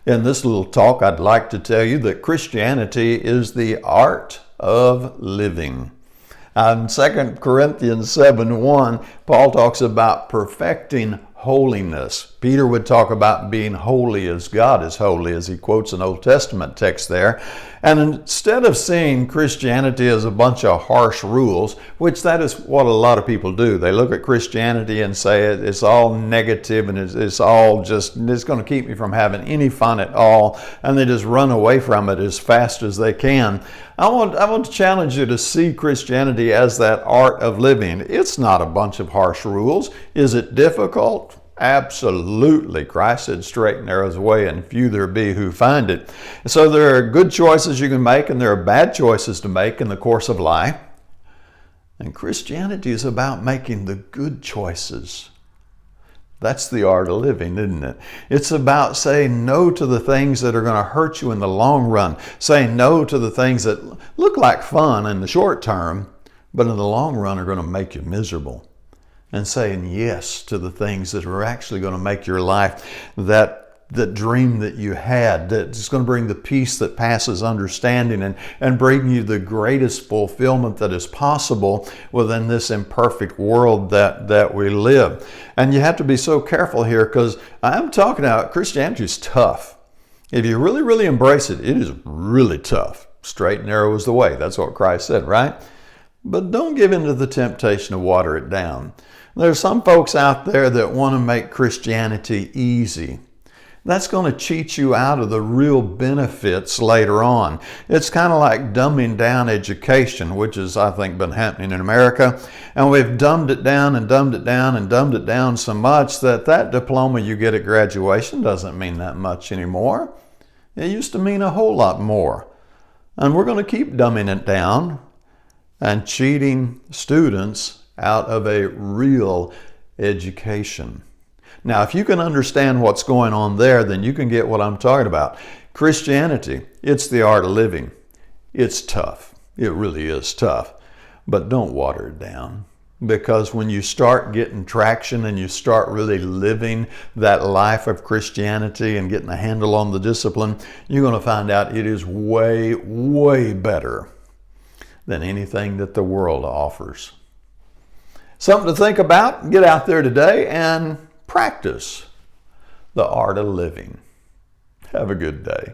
In this little talk, I'd like to tell you that Christianity is the art of living. In 2 Corinthians 7:1, Paul talks about perfecting holiness. Peter would talk about being holy as God is holy, as he quotes an Old Testament text there. And instead of seeing Christianity as a bunch of harsh rules, which that is what a lot of people do, they look at Christianity and say it's all negative and it's all just, it's going to keep me from having any fun at all, and they just run away from it as fast as they can. I want to challenge you to see Christianity as that art of living. It's not a bunch of harsh rules. Is it difficult? Absolutely. Christ said, "Straight and narrow is the way, and few there be who find it." So there are good choices you can make, and there are bad choices to make in the course of life. And Christianity is about making the good choices. That's the art of living, isn't it? It's about saying no to the things that are going to hurt you in the long run, saying no to the things that look like fun in the short term, but in the long run are going to make you miserable, and saying yes to the things that are actually going to make your life that dream that you had, that's going to bring the peace that passes understanding and bring you the greatest fulfillment that is possible within this imperfect world that we live. And you have to be so careful here, because I'm talking about Christianity is tough. If you really, really embrace it, it is really tough. Straight and narrow is the way. That's what Christ said, right? But don't give in to the temptation to water it down. There's some folks out there that want to make Christianity easy. That's going to cheat you out of the real benefits later on. It's kind of like dumbing down education, which is, I think, been happening in America. And we've dumbed it down and dumbed it down and dumbed it down so much that diploma you get at graduation doesn't mean that much anymore. It used to mean a whole lot more. And we're going to keep dumbing it down and cheating students out of a real education. Now, if you can understand what's going on there, then you can get what I'm talking about. Christianity, it's the art of living. It's tough. It really is tough. But don't water it down. Because when you start getting traction and you start really living that life of Christianity and getting a handle on the discipline, you're going to find out it is way, way better than anything that the world offers. Something to think about. Get out there today and practice the art of living. Have a good day.